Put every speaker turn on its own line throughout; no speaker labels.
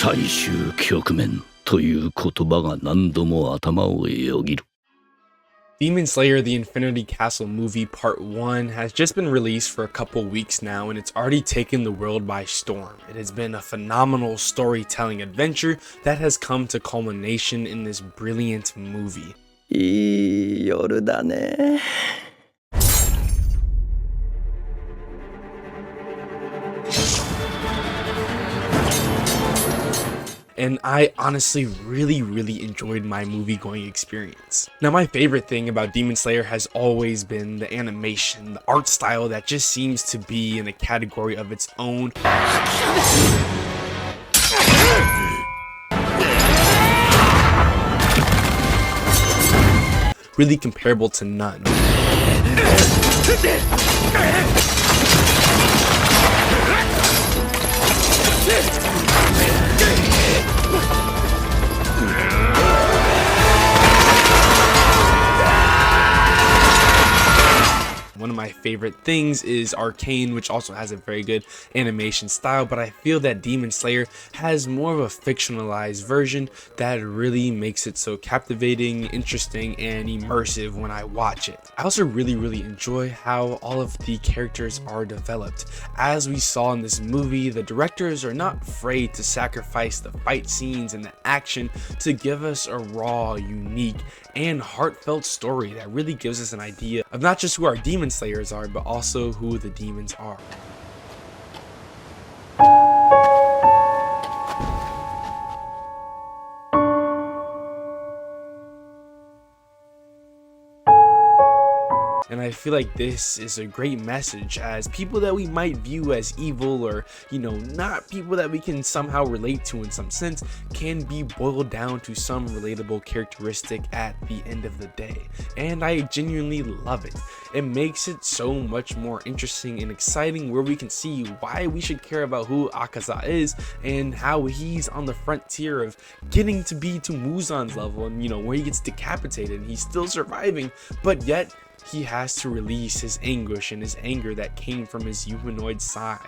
最終局面という言葉が何度も頭をよぎる。
Demon Slayer The Infinity Castle movie part 1 has just been released for a couple weeks now, and it's already taken the world by storm. It has been a phenomenal storytelling adventure that has come to culmination in this brilliant movie.
いい夜だね。
And I honestly really enjoyed my movie going experience. Now, my favorite thing about Demon Slayer has always been the animation, the art style that just seems to be in a category of its own. Really comparable to none. One of my favorite things is Arcane, which also has a very good animation style, but I feel that Demon Slayer has more of a fictionalized version that really makes it so captivating, interesting, and immersive when I watch it. I also really enjoy how all of the characters are developed. As we saw in this movie, the directors are not afraid to sacrifice the fight scenes and the action to give us a raw, unique, and heartfelt story that really gives us an idea of not just who our demon slayers are, but also who the demons are. And I feel like this is a great message, as people that we might view as evil, or not people that we can somehow relate to in some sense, can be boiled down to some relatable characteristic at the end of the day. And I genuinely love it. It makes it so much more interesting and exciting, where we can see why we should care about who Akaza is and how he's on the frontier of getting to be to Muzan's level, and where he gets decapitated and he's still surviving, but yet he has to release his anguish and his anger that came from his humanoid side.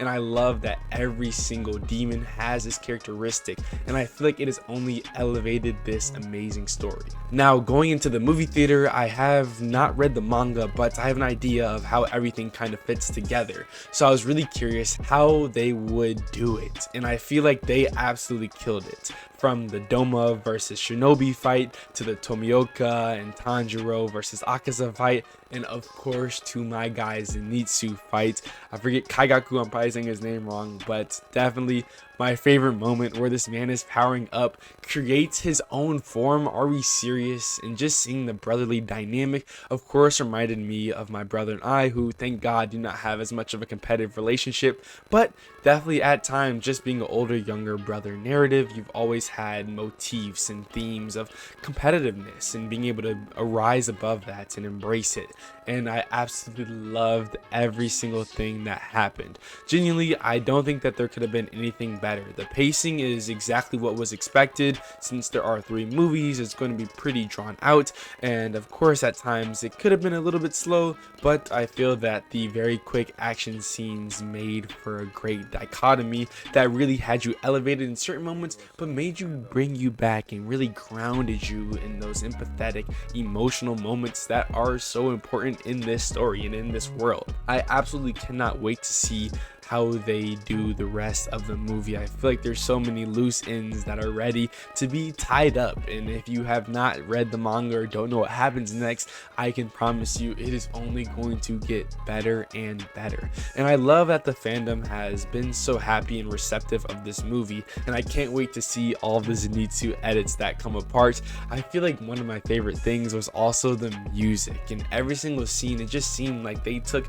And I love that every single demon has this characteristic, and I feel like it has only elevated this amazing story. Now, going into the movie theater, I have not read the manga, but I have an idea of how everything kind of fits together. So I was really curious how they would do it, and I feel like they absolutely killed it. From the Doma versus Shinobi fight, to the Tomioka and Tanjiro versus Akaza fight, and of course to my guy Zenitsu fight. I forget Kaigaku, I'm probably saying his name wrong, but definitely my favorite moment, where this man is powering up, creates his own form. Are we serious? And just seeing the brotherly dynamic, of course, reminded me of my brother and I, who thank God do not have as much of a competitive relationship, but definitely at times, just being an older younger brother narrative, you've always had motifs and themes of competitiveness and being able to arise above that and embrace it. And I absolutely loved every single thing that happened. Genuinely, I don't think that there could have been anything better. The pacing is exactly what was expected. Since there are 3 movies, it's going to be pretty drawn out, and of course at times it could have been a little bit slow, but I feel that the very quick action scenes made for a great dichotomy that really had you elevated in certain moments, but made you bring you back and really grounded you in those empathetic, emotional moments that are so important in this story and in this world. I absolutely cannot wait to see how they do the rest of the movie. I feel like there's so many loose ends that are ready to be tied up, and if you have not read the manga or don't know what happens next, I can promise you it is only going to get better and better. And I love that the fandom has been so happy and receptive of this movie, and I can't wait to see all of the Zenitsu edits that come apart. I feel like one of my favorite things was also the music. In every single scene, it just seemed like they took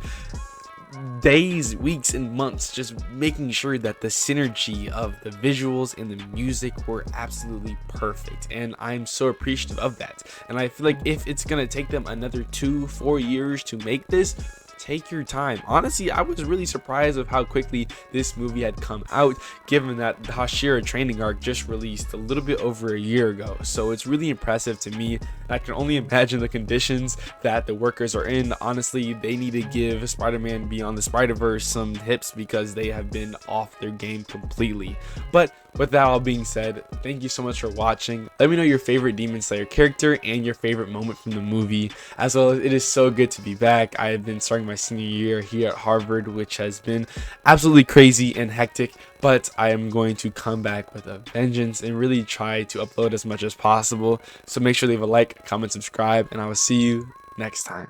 days, weeks, and months just making sure that the synergy of the visuals and the music were absolutely perfect, and I'm so appreciative of that. And I feel like if it's gonna take them another 2-4 years to make this, take your time. Honestly, I was really surprised of how quickly this movie had come out, given that the Hashira training arc just released a little bit over a year ago. So it's really impressive to me. I can only imagine the conditions that the workers are in. Honestly, they need to give Spider-Man Beyond the Spider-Verse some tips, because they have been off their game completely. But with that all being said, thank you so much for watching. Let me know your favorite Demon Slayer character and your favorite moment from the movie, as well as it is so good to be back. I have been starting my senior year here at Harvard, which has been absolutely crazy and hectic, but I am going to come back with a vengeance and really try to upload as much as possible. So make sure to leave a like, comment, subscribe, and I will see you next time.